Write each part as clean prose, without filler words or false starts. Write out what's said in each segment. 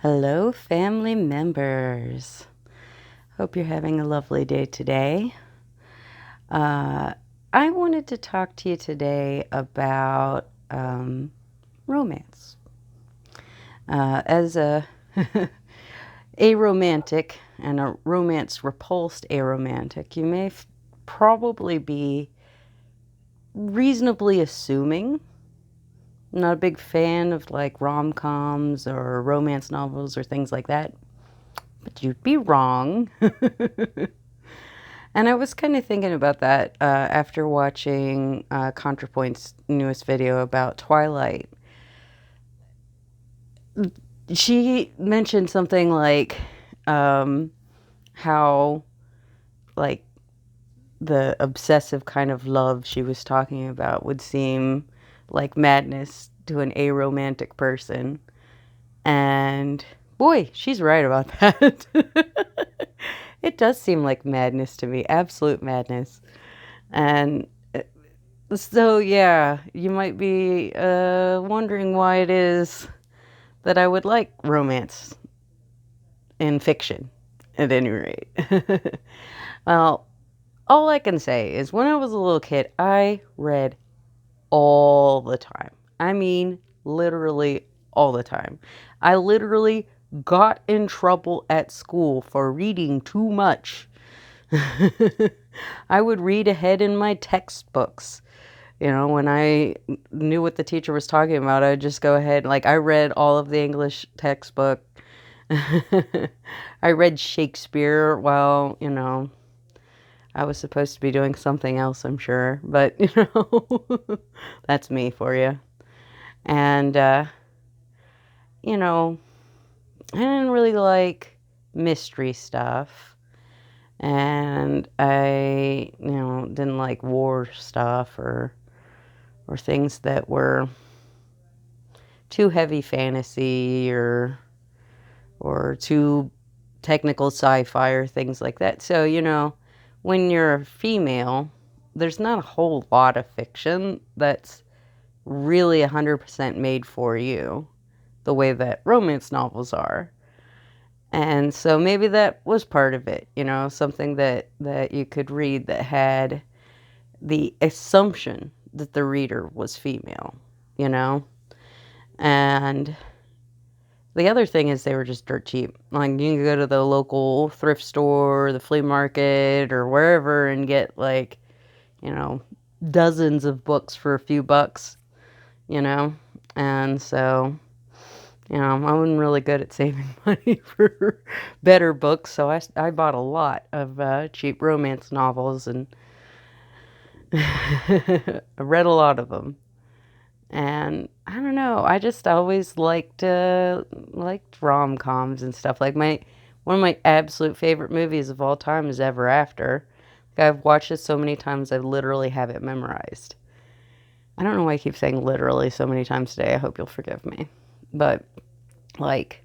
Hello, family members. Hope you're having a lovely day today. I wanted to talk to you today about romance. As a aromantic and a romance repulsed aromantic, you may probably be reasonably assuming. I'm not a big fan of like rom-coms or romance novels or things like that, but you'd be wrong. And I was kind of thinking about that after watching ContraPoint's newest video about Twilight. She mentioned something like how, like, the obsessive kind of love she was talking about would seem like madness to an aromantic person. And boy, she's right about that. It does seem like madness to me, absolute madness. And so, yeah, you might be wondering why it is that I would like romance in fiction, at any rate. Well, all I can say is when I was a little kid, I read all the time. I mean, literally all the time. I literally got in trouble at school for reading too much. I would read ahead in my textbooks. You know, when I knew what the teacher was talking about, I'd just go ahead. Like, I read all of the English textbook. I read Shakespeare while, I was supposed to be doing something else, I'm sure. But, that's me for you. And, I didn't really like mystery stuff. And I, didn't like war stuff or things that were too heavy fantasy or too technical sci-fi or things like that. So, when you're a female, there's not a whole lot of fiction that's really 100% made for you the way that romance novels are. And so maybe that was part of it, something that you could read that had the assumption that the reader was female, And the other thing is they were just dirt cheap. Like, you can go to the local thrift store, the flea market, or wherever and get, like, dozens of books for a few bucks, And so, I wasn't really good at saving money for better books, so I bought a lot of cheap romance novels and I read a lot of them. And I don't know, I just always liked rom-coms and stuff. Like, one of my absolute favorite movies of all time is Ever After. Like, I've watched it so many times I literally have it memorized. I don't know why I keep saying literally so many times today. I hope you'll forgive me. But, like,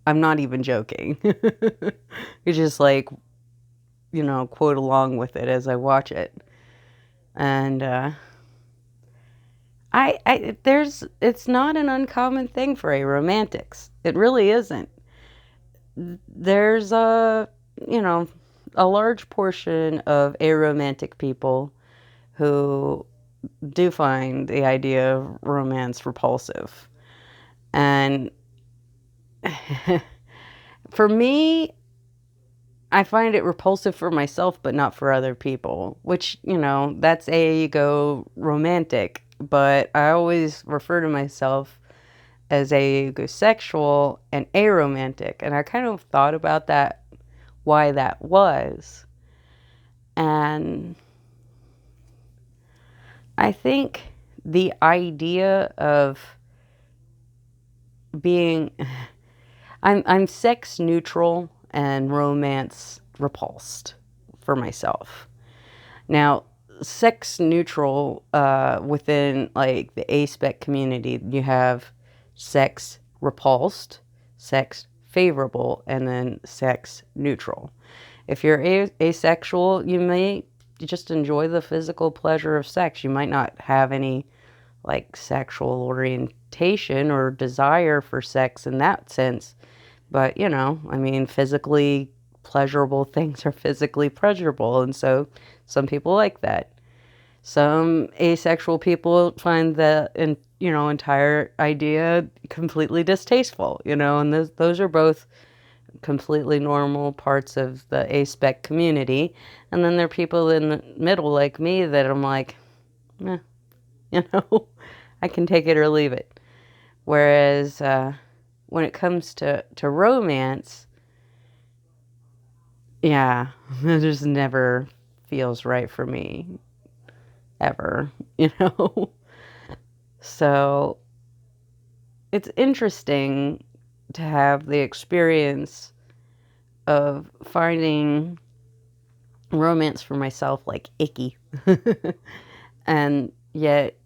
I'm not even joking. It's just like, quote along with it as I watch it. And it's not an uncommon thing for aromantics. It really isn't. There's a large portion of aromantic people who do find the idea of romance repulsive. And for me, I find it repulsive for myself, but not for other people, which, that's aegoromantic. But I always refer to myself as aegosexual and aromantic. And I kind of thought about that, why that was. And I think the idea of being, I'm sex neutral and romance repulsed for myself. Now, sex neutral within, like, the aspec community, you have sex repulsed, sex favorable, and then sex neutral. If you're asexual, you may just enjoy the physical pleasure of sex. You might not have any, like, sexual orientation or desire for sex in that sense, But, I mean, physically pleasurable things are physically pleasurable. And so some people like that. Some asexual people find the entire idea completely distasteful, and those are both completely normal parts of the aspec community. And then there are people in the middle like me that I'm like, eh, I can take it or leave it. Whereas when it comes to romance, yeah, it just never feels right for me, ever, So it's interesting to have the experience of finding romance for myself like icky. And yet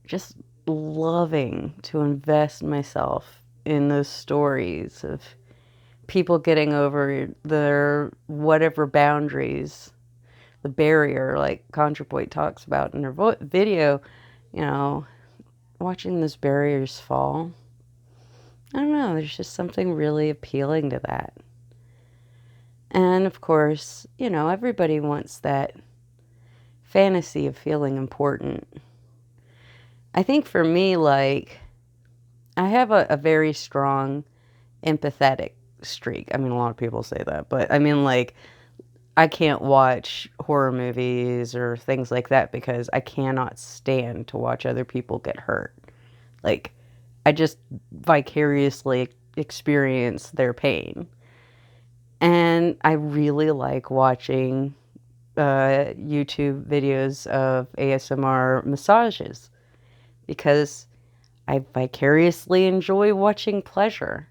just loving to invest myself in those stories of people getting over their whatever boundaries, the barrier, like ContraPoint talks about in her video, watching those barriers fall. I don't know, there's just something really appealing to that. And of course, everybody wants that fantasy of feeling important. I think for me, like, I have a very strong empathetic streak. I mean, a lot of people say that, but I mean, like, I can't watch horror movies or things like that because I cannot stand to watch other people get hurt. Like, I just vicariously experience their pain. And I really like watching YouTube videos of ASMR massages because I vicariously enjoy watching pleasure.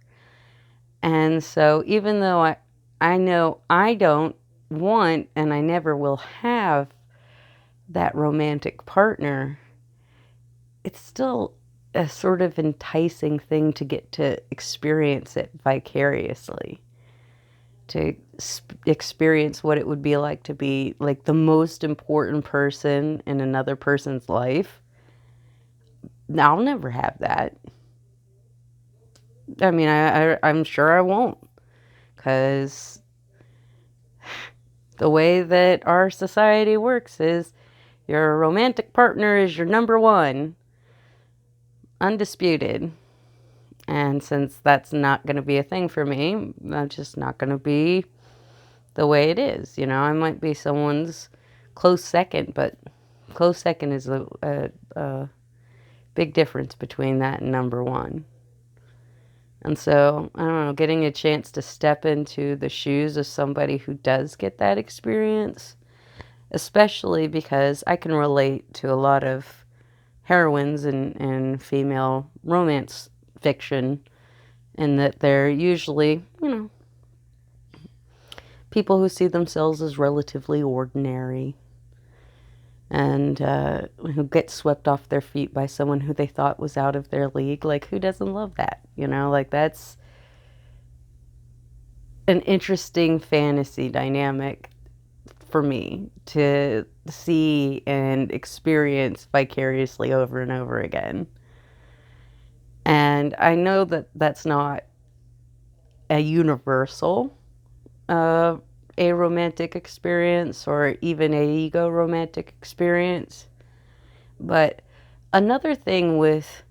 And so even though I know I don't want and I never will have that romantic partner, it's still a sort of enticing thing to get to experience it vicariously. To experience what it would be like to be like the most important person in another person's life. I'll never have that. I mean, I'm sure I won't, because the way that our society works is your romantic partner is your number one, undisputed. And since that's not going to be a thing for me, that's just not going to be the way it is. I might be someone's close second, but close second is a big difference between that and number one. And so, I don't know, getting a chance to step into the shoes of somebody who does get that experience, especially because I can relate to a lot of heroines in female romance fiction, in that they're usually, people who see themselves as relatively ordinary and who get swept off their feet by someone who they thought was out of their league. Like, who doesn't love that? Like, that's an interesting fantasy dynamic for me to see and experience vicariously over and over again. And I know that that's not a universal aromantic experience or even a Aegoromantic experience. But another thing with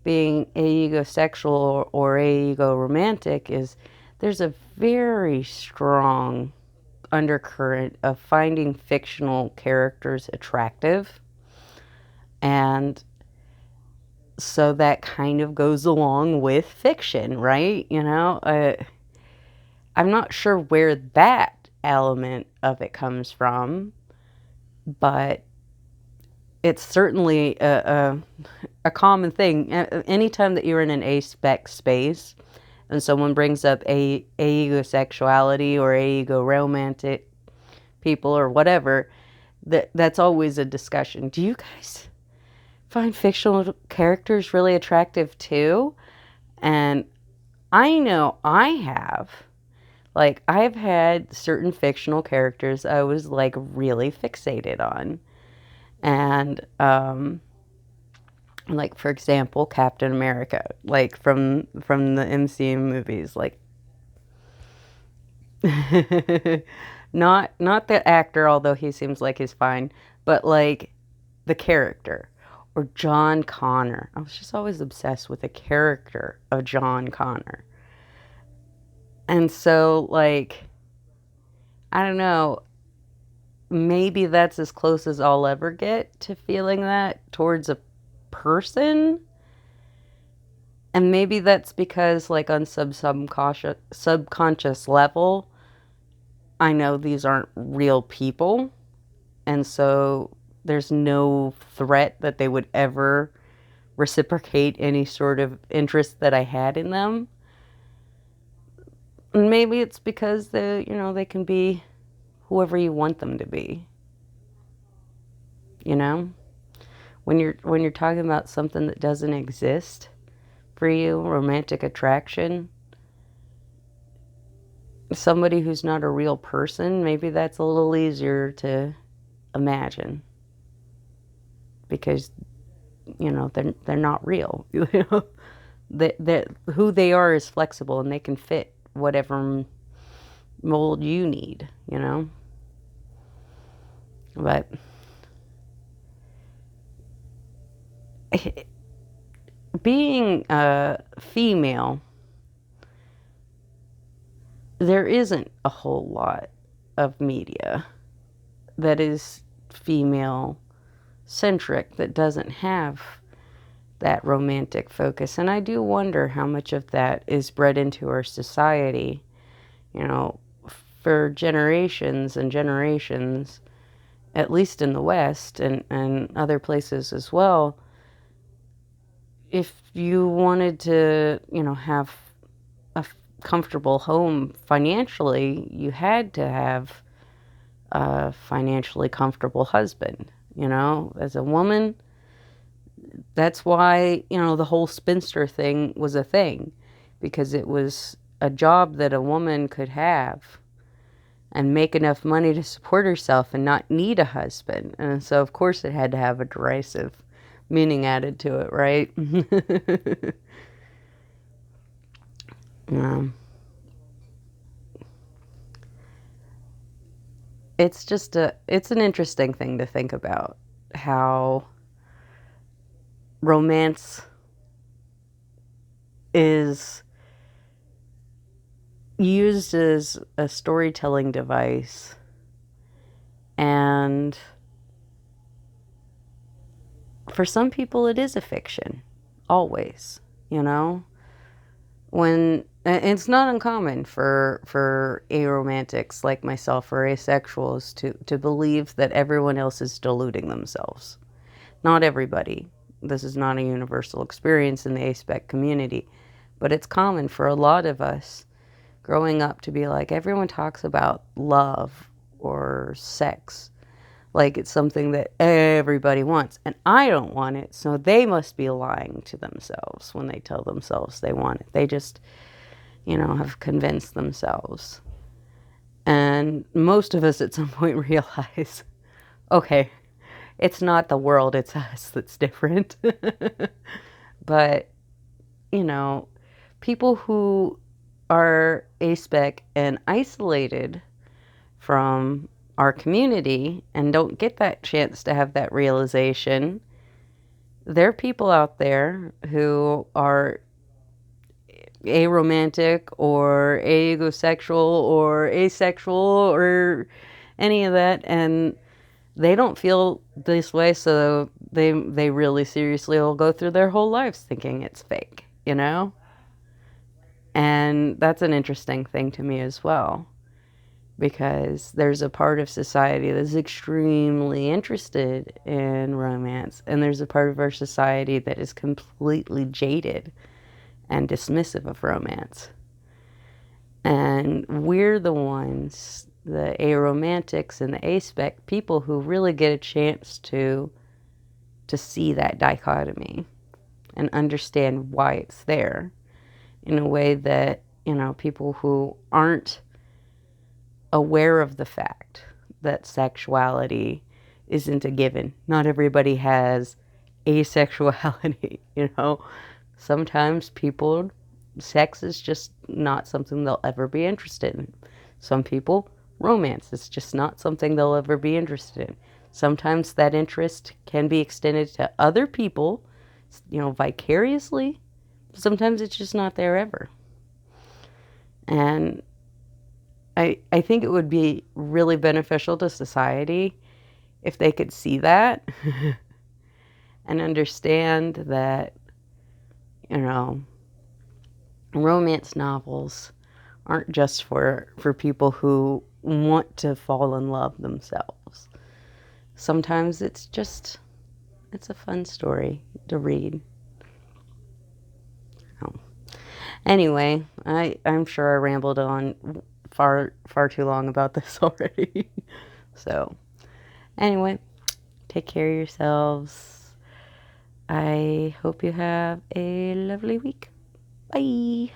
being aegosexual or aegoromantic is there's a very strong undercurrent of finding fictional characters attractive. And so that kind of goes along with fiction, right? I'm not sure where that element of it comes from, but it's certainly a common thing. Anytime that you're in an aspec space and someone brings up aegosexuality or aegoromantic people or whatever, that's always a discussion. Do you guys find fictional characters really attractive too? And I know I have. Like, I've had certain fictional characters I was, like, really fixated on. And, like, for example, Captain America, like, from the MCU movies. Like, Not the actor, although he seems like he's fine, but like the character. Or John Connor. I was just always obsessed with the character of John Connor. And so, like, I don't know, maybe that's as close as I'll ever get to feeling that towards a person. And maybe that's because, like, on subconscious level, I know these aren't real people. And so there's no threat that they would ever reciprocate any sort of interest that I had in them. And maybe it's because they can be whoever you want them to be. You know, when you're talking about something that doesn't exist for you, romantic attraction, somebody who's not a real person, maybe that's a little easier to imagine because they're not real. That who they are is flexible and they can fit whatever mold you need. But being a female, there isn't a whole lot of media that is female centric that doesn't have that romantic focus. And I do wonder how much of that is bred into our society, for generations and generations, at least in the West and other places as well. If you wanted to, have a comfortable home financially, you had to have a financially comfortable husband. As a woman, that's why, the whole spinster thing was a thing, because it was a job that a woman could have and make enough money to support herself and not need a husband. And so, of course, it had to have a derisive meaning added to it, right? um, it's an interesting thing to think about, how romance is used as a storytelling device, and for some people it is a fiction, always, when it's not uncommon for aromantics like myself or asexuals to believe that everyone else is deluding themselves. Not everybody. This is not a universal experience in the aspec community, but it's common for a lot of us growing up to be like, everyone talks about love or sex like it's something that everybody wants, and I don't want it, so they must be lying to themselves when they tell themselves they want it. They just, have convinced themselves. And most of us at some point realize, okay, it's not the world, it's us that's different. But, people who are aspec and isolated from our community and don't get that chance to have that realization, there are people out there who are aromantic or agosexual or asexual or any of that, and they don't feel this way, so they really seriously will go through their whole lives thinking it's fake, And that's an interesting thing to me as well, because there's a part of society that's extremely interested in romance, and there's a part of our society that is completely jaded and dismissive of romance. And we're the ones, the aromantics and the aspec people, who really get a chance to see that dichotomy and understand why it's there in a way that, people who aren't aware of the fact that sexuality isn't a given. Not everybody has asexuality, Sometimes sex is just not something they'll ever be interested in. Some people, romance is just not something they'll ever be interested in. Sometimes that interest can be extended to other people, vicariously. Sometimes it's just not there ever. And I think it would be really beneficial to society if they could see that and understand that, romance novels aren't just for people who want to fall in love themselves. Sometimes it's a fun story to read. Oh. Anyway, I'm sure I rambled on far too long about this already. So, anyway, take care of yourselves. I hope you have a lovely week. Bye.